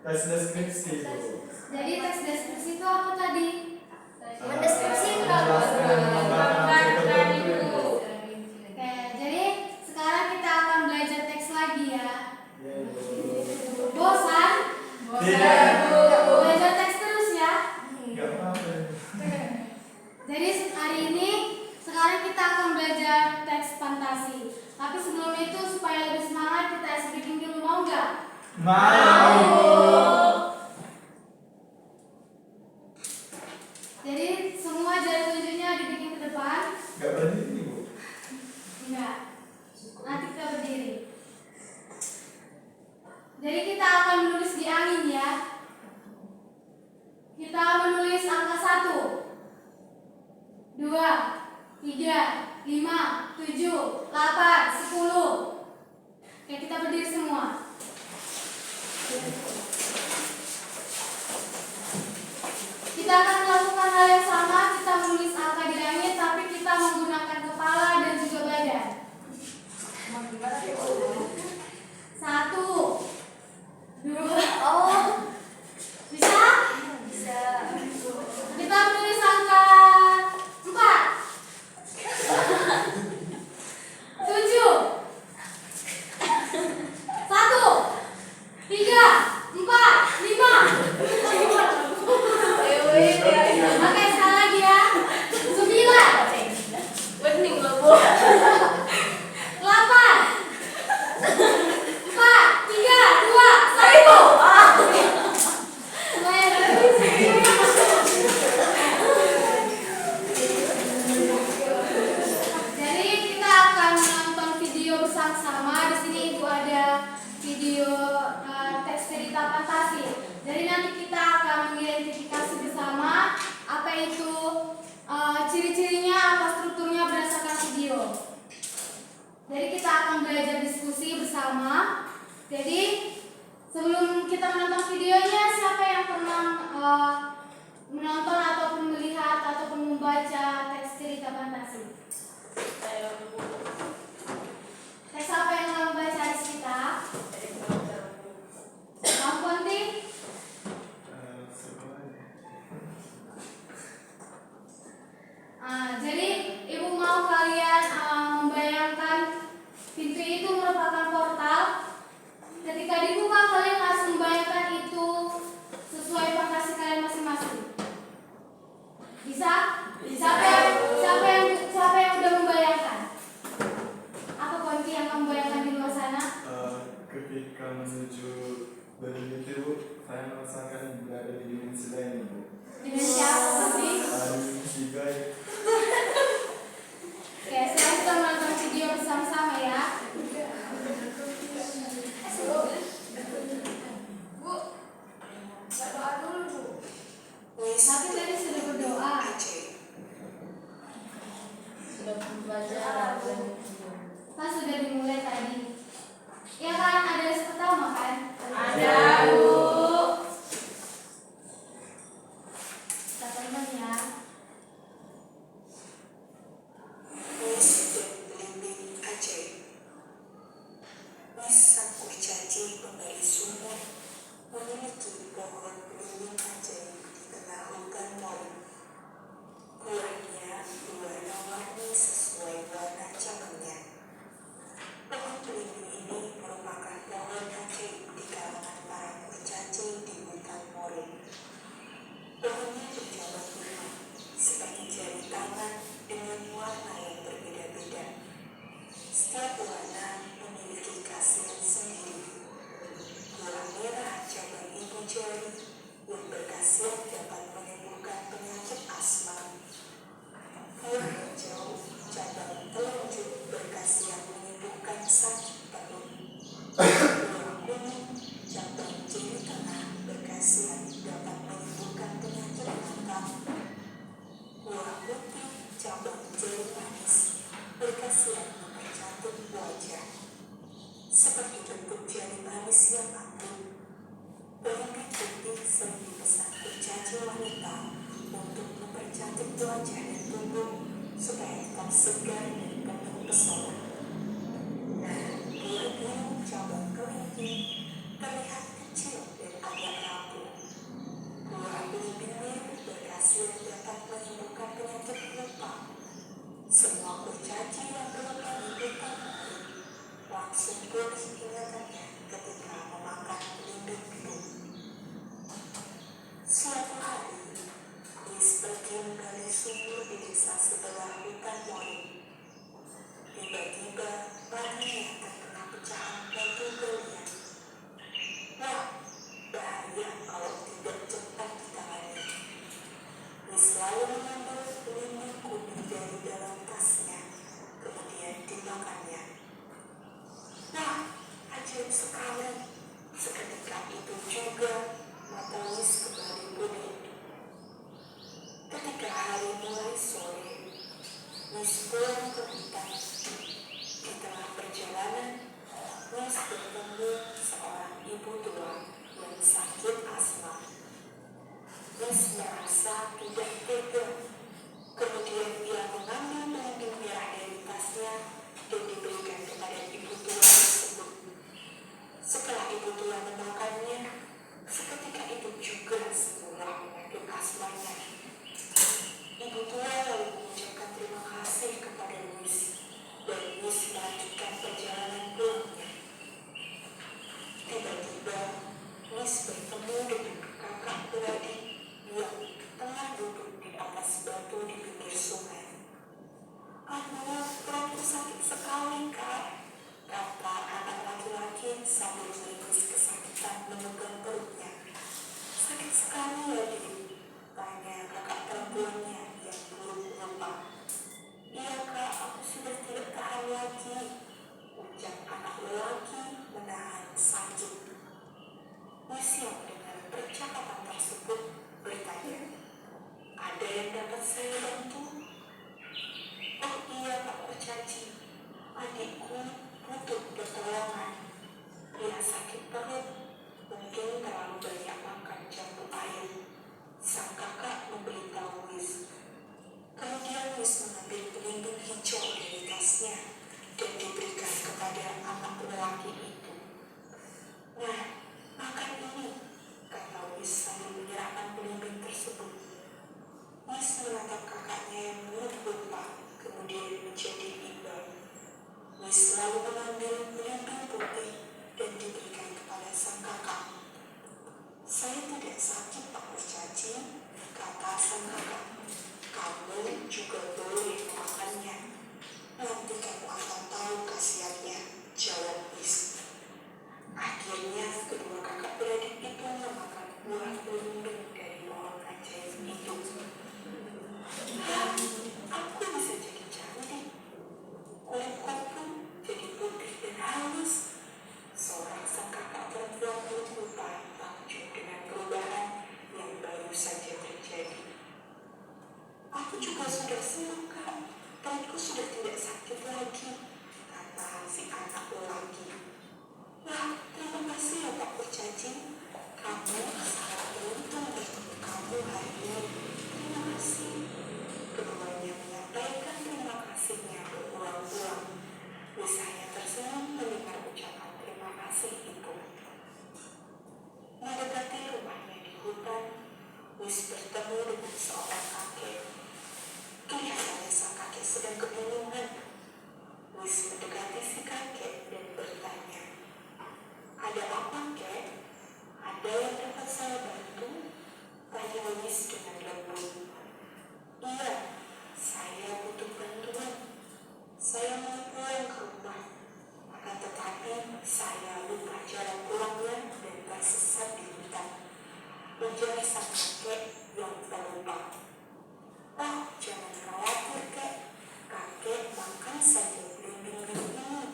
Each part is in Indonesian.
tes deskripsi itu. Jadi tes deskripsi itu apa tadi? Mendeskripsi Oke, jadi sekarang kita akan belajar teks lagi ya. Bosan? Tidak. Belajar teks terus ya. Gak apa-apa. Jadi hari ini sekarang kita akan belajar teks fantasi. Tapi sebelum itu supaya lebih semangat kita speaking dulu, mau nggak? Mau. Jadi semua jari tunjuknya dibikin ke depan. Gak berdiri Bu. Enggak. Nanti kita berdiri. Jadi kita akan menulis di angin ya. Kita menulis angka 1, 2, 3, 5, 7, 8, 10. Oke, kita berdiri semua. Kita akan melakukan hal yang sama. Kita menulis angka di langit, tapi kita menggunakan kepala dan juga badan. 1, 2, bisa? Bisa. Kita menulis angka 4, 7, 1, 3, 4, 5. Oke, sekali lagi ya. 9, Bening loh Bu. 8, 4, 3, 2, 1. Jadi kita akan menonton video bersama-sama. Di sini Ibu ada video teks cerita fantasi. Jadi nanti kita akan mengidentifikasi bersama apa itu ciri-cirinya, apa strukturnya berdasarkan video. Jadi kita akan belajar diskusi bersama. Jadi sebelum kita menonton videonya, siapa yang pernah menonton ataupun melihat ataupun membaca teks cerita fantasi? Teks apa yang kamu baca di kita? Kamu Ponti? Jadi Ibu mau kalian membayangkan pintu itu merupakan portal. Ketika dibuka kalian harus membayangkan itu sesuai fantasi kalian masing-masing. Bisa? Siapa yang udah membayangkan? Apa kunci yang kamu bayangkan di luar sana? Ketika menuju Berlin itu saya merasakan berada di dimensi lain Bu. Dimensi apa tadi? Dimensi gaib. Oke, sekarang kita menonton video bersama-sama ya. Bu, berdoa dulu Bu. Tapi tadi sudah berdoa. Sudah membaca. Kan sudah dimulai tadi. Ya kan, ada les pertama kan? Ada, Bu. Kita tonton ya. Sang kurcaci pemberi sumur memiliki pohon belimbing ajaib di tengah hutan mori. Buahnya berwarna-warni sesuai warna cabangnya. Pohon belimbing ini merupakan pohon ajaib di kalangan para kurcaci di hutan mori. Pohonnya berjabang 5 seperti jari tangan dengan warna yang berbeda-beda. Setiap warna memiliki khasiat sendiri. Buah merah cabang ibu jari yang berkhasiat dapat menyembuhkan penyakit asma. Buah hijau cabang telunjuk berkhasiat menyembuhkan sakit perut. Buah kuning cabang jari tengah berkhasiat dapat menyembuhkan penyakit mata. Buah putih cabang jari manis berkhasiat mempercantik wajah. Seperti bentuk jari manis yang anggun, belimbing putih sering dipesan kurcaci wanita untuk mempercantik wajah dan tubuh supaya tetap segar dan penuh pesona. Buah biru cabang kelinci terlihat kecil dan agak yang sakit asma. Miss merasa tidak tega. Kemudian ia mengambil pelindung merah dari tasnya dan diberikan kepada ibu tua tersebut. Setelah ibu tua memakannya, seketika itu juga sembuhlah penyakit asmanya. Ibu tua lalu mengucapkan terima kasih kepada Miss dan Miss melanjutkan perjalanan pulangnya. Tiba-tiba Miss bertemu dengan kakak beradik yang tengah duduk di atas batu di pinggir sungai. "Aduh, perutku sakit sekali, Kak," kata anak laki-laki sambil meringkus kesakitan memegang perutnya. "Sakit sekali ya, Dik?" tanya kakak perempuannya yang belum lupa. "Iya, Kak, aku sudah tidak tahan lagi," ucap anak lelaki menahan sakit. Miss yang mendengar percakapan tersebut bertanya, "Ada yang dapat saya bantu?" "Oh iya, Pak Kurcaci, adikku butuh pertolongan. Dia sakit perut, mungkin terlalu banyak makan jambu air," sang kakak memberitahu Miss. Kemudian Miss mengambil pelindung hijau dari tasnya dan diberikan kepada anak lelaki itu. "Nah, makan ini," kata Miss sambil menyerahkan pelindung tersebut. Miss menatap kakaknya yang mulut lupa, kemudian menjadi iba. Miss lalu mengambil pelindung putih dan diberikan kepada sang kakak. "Saya tidak sakit, Pak Kurcaci," kata sang kakak. "Kamu juga boleh memakannya. Nanti kamu akan tahu khasiatnya," jawab Miss. Akhirnya kedua kakak beradik itu memakan buah pelindung dari pohon ajaib itu. "Hah, aku bisa jadi cantik. Kulitku pun jadi putih dan halus," seorang sang kakak perempuan belum lupa takjub dengan perubahan yang baru saja terjadi. "Aku juga sudah sembuh, Kak. Perutku sudah tidak sakit lagi," kata si anak lelaki. "Wah, terima kasih ya Pak Kurcaci. Kamu sangat beruntung bertemu kamu hari ini. Terima kasih." Keduanya menyampaikan terima kasihnya berulang-ulang. Miss hanya tersenyum mendengar ucapan terima kasih itu. Mendekati rumahnya di hutan, Miss bertemu dengan seorang kakek. Kelihatannya sang kakek sedang kebingungan. Miss mendekati si kakek dan bertanya, "Ada apa, Kek? Ada yang dapat saya bantu?" tanya Miss dengan lembut. "Iya, saya butuh bantuan. Saya mau pulang ke rumah. Akan tetapi saya lupa jalan pulangnya dan tersesat di hutan," ujar sang kakek yang terlupa. "Oh, jangan khawatir, Kek. Kakek makan saja belimbing-belimbing ini,"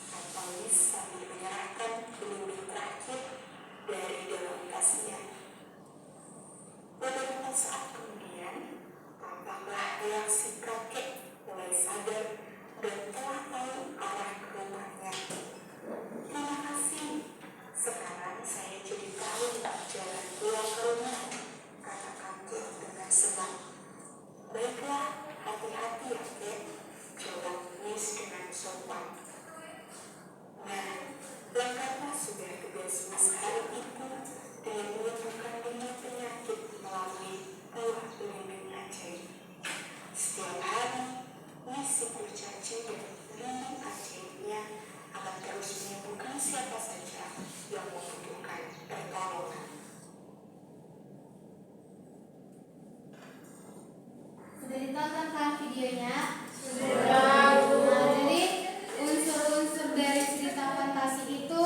kata Miss sambil menyerahkan belimbing terakhir dari dalam tasnya. Beberapa saat kemudian, tampaklah reaksi kakek mulai sadar dan telah tahu arah ke rumahnya. "Terima kasih. Sekarang saya jadi tahu jalan pulang ke rumah," kata kakek dengan senang. "Baiklah, hati-hati ya, Kek," jawab Miss dengan sopan. Nah, lengkaplah sudah tugas Miss hari itu dengan menyembuhkan banyak penyakit melalui buah pelindung ajaib. Setiap hari, Miss si Kurcaci dan pelindung ajaibnya akan terus menyembuhkan siapa saja yang membutuhkan pertolongan. Sudah ditonton kan videonya? Sudah. Nah, jadi unsur-unsur dari cerita fantasi itu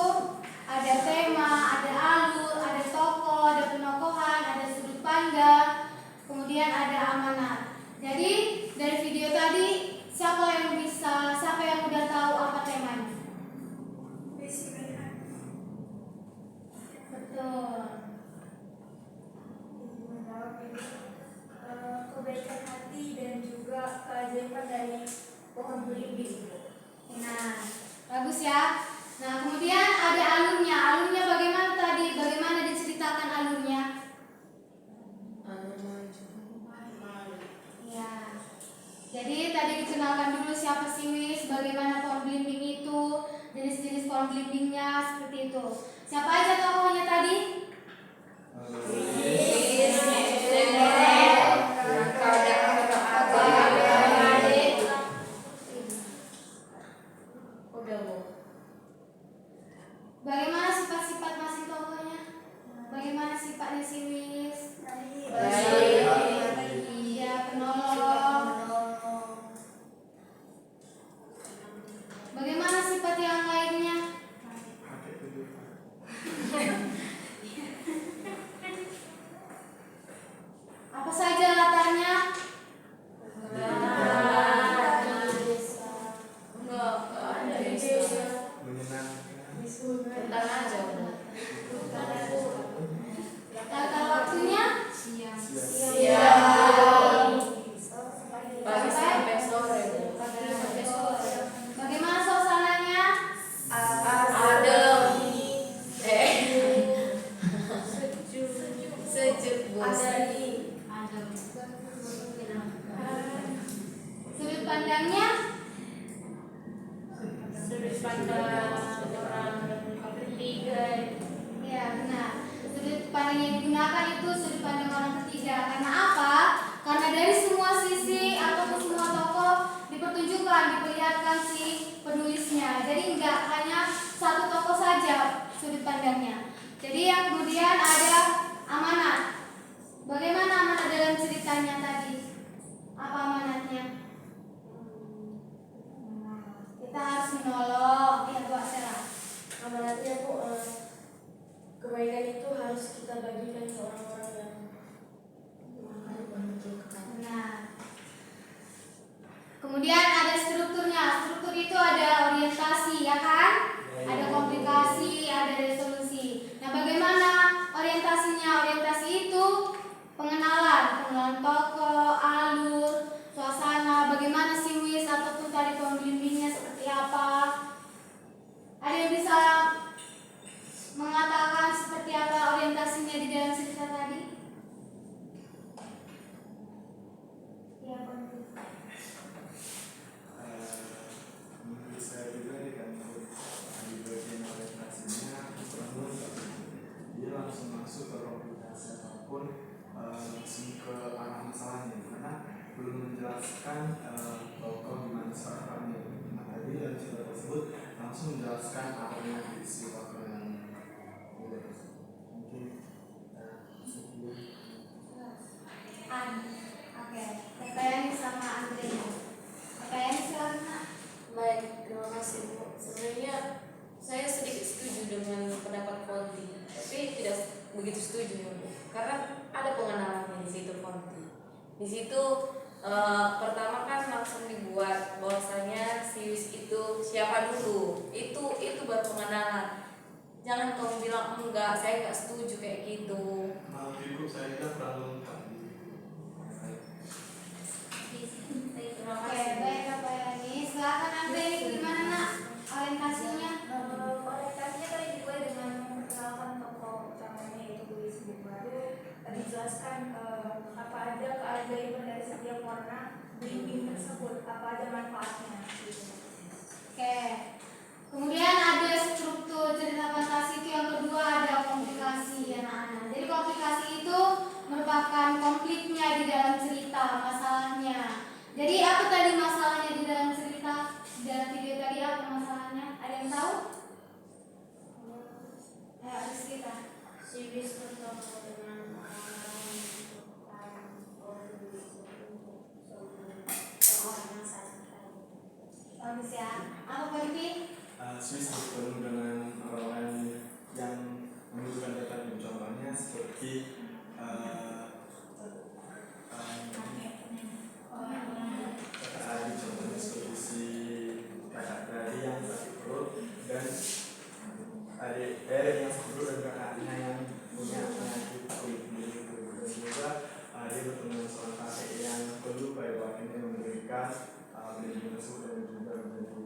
ada tema, ada alur, ada tokoh, ada penokohan, ada sudut pandang, kemudian ada amanat. Jadi dari video tadi siapa yang udah tahu apa temanya? Betul. Kebaikan hati dan juga keajaiban dari pohon belimbing. Nah, bagus ya. Nah, kemudian ada alurnya. Alurnya bagaimana tadi? Bagaimana pembimbingnya seperti itu. Siapa aja tokohnya tadi? Bagaimana sifat-sifat masing tokohnya? Bagaimana sifatnya si Wis? Dia penolong. Bagaimana sifat yang lainnya? Apa saja latarnya? Latar waktunya? Pagi sampai sore. Bagaimana suasananya? Adem. Sejuk. Sudut pandangnya? Sudut pandang orang ketiga. Ya benar. Sudut pandang yang digunakan itu sudut pandang orang ketiga. Karena apa? Karena dari semua sisi ataupun semua tokoh dipertunjukkan, diperlihatkan si penulisnya. Jadi enggak hanya satu tokoh saja sudut pandangnya. Jadi yang kemudian ada amanat. Bagaimana amanat dalam ceritanya tadi? Apa amanatnya? Kita harus menolong. Ya, Bu Asera. Amanatnya Bu, kebaikan itu harus kita bagikan ke orang-orang yang membutuhkan. Nah, kemudian ada strukturnya. Struktur itu ada orientasi, ya kan? Ada komplikasi, ada resolusi. Nah, bagaimana orientasinya? Orientasi itu pengenalan tokoh, alur, suasana, bagaimana si Wis ataupun tadi pembimbingnya seperti apa. Ada yang bisa mengatakan seperti apa orientasinya di dalam cerita tadi? Ya, Menurut saya juga di bagian orientasinya dia langsung masuk ke komplikasi ataupun langsung ke arah masalahnya, karena belum menjelaskan tokoh gimana sarapannya. Nah, tadi dalam cerita tersebut langsung menjelaskan arahnya si tokoh yang mungkin Oke, PPN sama Andre. PPN silakan. Baik, terima kasih Bu. Sebenarnya saya sedikit setuju dengan pendapat Fonti, tapi tidak begitu setuju ya Bu. Karena ada pengenalannya di situ Fonti. Di situ pertama kan langsung dibuat bahwasanya si Wis itu siapa dulu. Itu baru pengenalan. Jangan kamu bilang enggak, saya enggak setuju kayak gitu. maaf Ibu, saya kira kurang lengkap. Terima Oke, kasih. baik apa ini? Silakan Andre, gimana nak orientasinya? Orientasinya tadi dimulai dengan memperkenalkan tokoh utamanya yaitu Wis, baru dijelaskan apa aja keajaiban dari setiap warna belimbing tersebut, apa aja manfaatnya. Oke. Kemudian ada struktur cerita fantasi itu yang kedua ada komplikasi anak-anak. Jadi komplikasi itu merupakan konfliknya di dalam cerita, masalahnya. Jadi apa tadi masalahnya di dalam cerita? Di dalam video tadi apa masalahnya? Ada yang tahu? Ayo ada cerita. Si Wis bertemu dengan orang-orang yang membutuhkan orang yang saling Bagus ya. Apa Panti? Swiss bertemu dengan orang-orang yang membutuhkan data. Contohnya seperti kakak adik, contohnya seperti si kakak tadi yang sakit perut dan adik yang sakit perut dan kakaknya yang punya penyakit kulit begitu. Dan juga dia bertemu dengan seorang kakek yang perlu baik ini memberikan perlindungan tersebut dan juga menjadi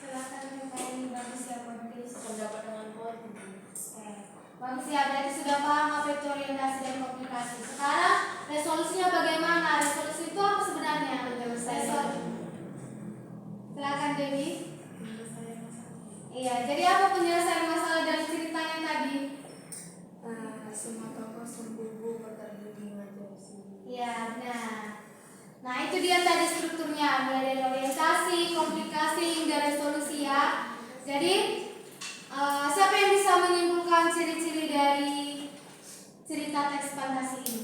Silakan ini bagus ya Panti. pendapat dengan Fonti. Bagus ya, berarti sudah paham apa itu orientasi dan komplikasi. Sekarang resolusinya bagaimana? Resolusi itu apa sebenarnya? Resolusi. Silakan Dewi. Menurut saya Iya, jadi apa penyelesaian masalah dari ceritanya tadi? Semua tokoh sembunyi bertanding aja sih. Iya, benar. Nah, itu dia tadi strukturnya, mulai dari orientasi, komplikasi, hingga resolusi ya. Jadi, siapa yang bisa menyimpulkan ciri-ciri dari cerita teks fantasi ini?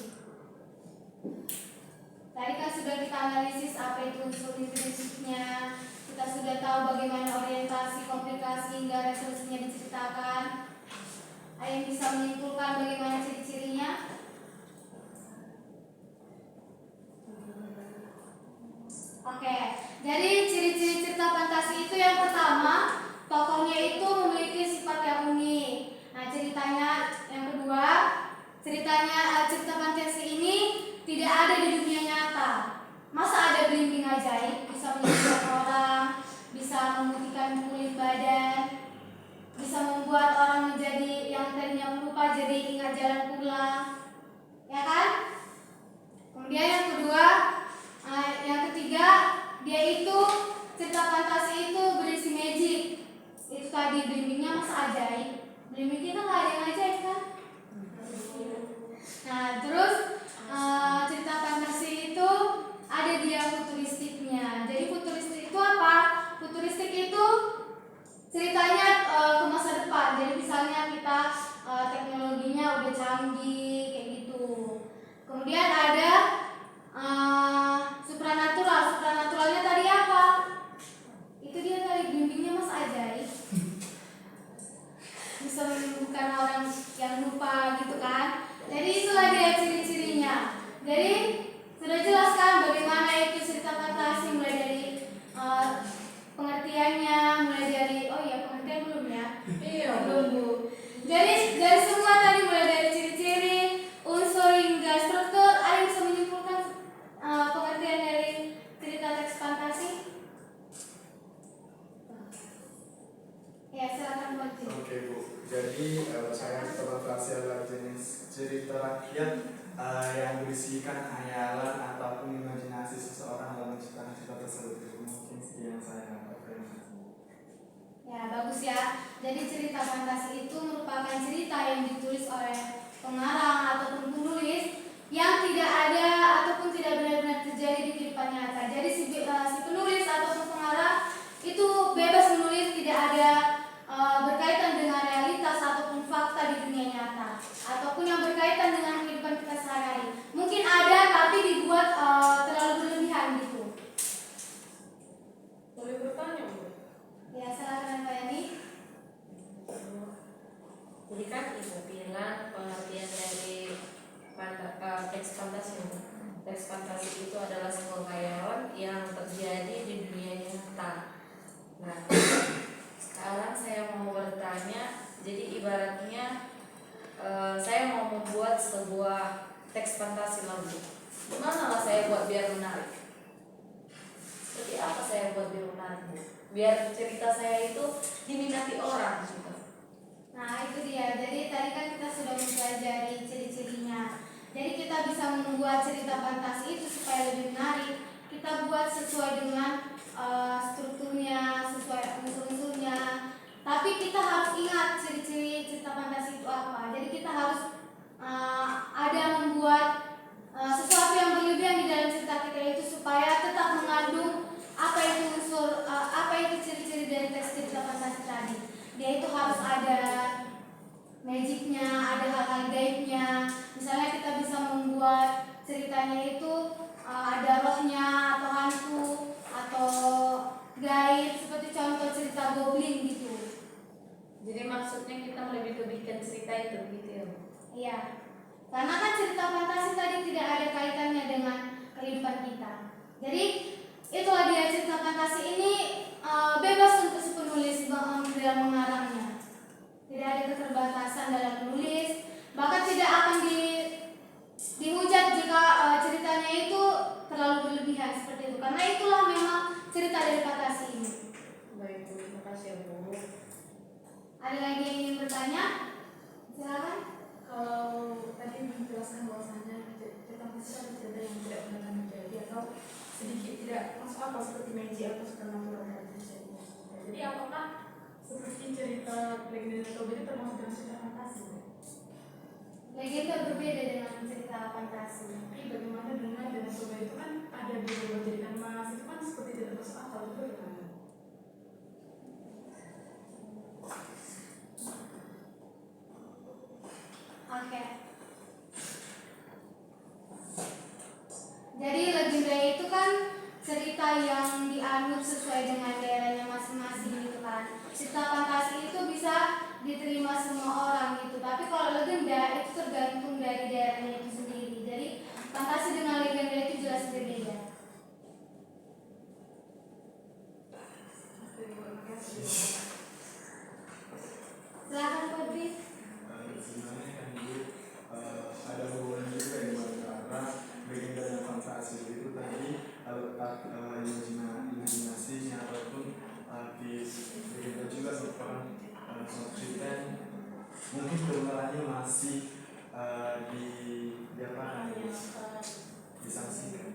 Tadi kan sudah kita analisis apa itu unsur prinsipnya, kita sudah tahu bagaimana orientasi, komplikasi, hingga resolusinya diceritakan. Ada yang bisa menyimpulkan bagaimana ciri-cirinya? Oke, jadi ciri-ciri cerita fantasi itu yang pertama, tokohnya itu memiliki sifat yang unik. Nah, ceritanya yang kedua, cerita fantasi ini tidak ada di dunia nyata. Masa ada belimbing ajaib bisa menyembuhkan orang, bisa memutihkan kulit badan, bisa membuat orang menjadi yang tadinya lupa jadi ingat jalan pulang, ya kan? Kemudian yang kedua, yang ketiga, dia itu cerita fantasi itu berisi magic. Itu tadi belimbingnya masa ajaib. Belimbing kita nggak ada yang ajaib kan? Nah, terus cerita fantasi itu ada dia futuristiknya. Jadi futuristik itu apa? Futuristik itu ceritanya ke masa depan. Jadi misalnya kita teknologinya udah canggih kayak gitu. Kemudian ada supranatural. Supranaturalnya tadi apa? Itu dia tadi bimbingnya mas ajaib. Bisa menyembuhkan orang yang lupa gitu kan. Jadi itulah dia ciri-cirinya. Jadi sudah jelas kan bagaimana itu cerita fantasi, mulai dari pengertiannya, mulai dari pengertian belum ya? Iya. Belum Bu. Jadi dari semua tadi mulai dari ciri-ciri, unsur hingga struktur, ada yang bisa menyimpulkan pengertian dari cerita teks fantasi? Ya, silakan Bu. Oke Bu, jadi saya fantasi adalah jenis cerita rakyat yang berisikan hayalan ataupun imajinasi seseorang dalam menciptakan cerita tersebut. Mungkin sekian saya. Ya, bagus ya. Jadi cerita fantasi itu merupakan cerita yang ditulis oleh pengarang ataupun penulis yang tidak ada ataupun tidak benar-benar terjadi di kehidupan nyata. Jadi si penulis ataupun pengarang itu bebas menulis, tidak ada berkaitan dengan realitas ataupun fakta di dunia nyata ataupun yang berkaitan dengan kehidupan kita sehari-hari. Mungkin ada tapi dibuat terlalu berlebihan gitu. Boleh bertanya, Bu? Ya, silakan Pak Yani. Jadi kan Ibu bilang pengertian dari teks fantasi. Teks fantasi itu adalah sebuah khayalan yang terjadi di dunia nyata. Nah, sekarang saya mau bertanya, jadi ibaratnya saya mau membuat sebuah teks fantasi lalu. Gimana lah saya buat biar menarik? Seperti apa saya buat biar menarik, Bu? Biar cerita saya itu diminati orang gitu. Nah, itu dia. Jadi tadi kan kita sudah mempelajari ciri-cirinya. Jadi kita bisa membuat cerita fantasi itu supaya lebih menarik. Kita buat sesuai dengan strukturnya, sesuai unsur-unsurnya. Tapi kita harus ingat ciri-ciri cerita fantasi itu apa. Jadi kita harus ada membuat sesuatu yang berlebihan di dalam cerita kita itu supaya tetap mengandung apa itu unsur, apa itu ciri-ciri dari teks cerita fantasi tadi. Dia itu harus ada magicnya, ada hal-hal gaibnya. Misalnya kita bisa membuat ceritanya itu ada rohnya atau hantu atau gaib, seperti contoh cerita goblin gitu. Jadi maksudnya kita melebih-lebihkan cerita itu gitu ya, Bu? Iya, karena kan cerita fantasi tadi tidak ada kaitannya dengan kehidupan kita. Jadi itulah dia, cerita fantasi ini bebas untuk si penulis dalam mengarangnya. Tidak ada keterbatasan dalam menulis, bahkan tidak akan dihujat jika ceritanya itu terlalu berlebihan seperti itu. Karena itulah memang cerita dari fantasi ini. Baik, Bu, terima kasih ya, Bu. Ada lagi yang ingin bertanya? Silakan. Kalau tadi menjelaskan bahwasannya cerita fantasi ada cerita yang tidak benar terjadi atau sedikit tidak masuk akal seperti magic atau supernatural dan sebagainya. Jadi apakah seperti cerita legenda dan Toba itu termasuk dalam cerita fantasi. Legenda berbeda dengan cerita fantasi. Tapi bagaimana dengan Danau Toba itu kan ada dirubah jadikan emas, itu kan seperti tidak masuk akal juga kan? Oke. Jadi legenda itu kan cerita yang dianut sesuai dengan daerahnya masing-masing gitu kan. Cerita fantasi itu bisa diterima semua orang gitu. Tapi kalau legenda itu tergantung dari daerahnya itu sendiri. Jadi fantasi dengan legenda itu jelas berbeda. Terima kasih. Silakan Fadli. Sebenarnya kan itu ada hubungan juga di antara legenda dan fantasi itu tadi letak imajinasinya ataupun di legenda juga merupakan suatu cerita yang mungkin kebenarannya masih di apa disangsikan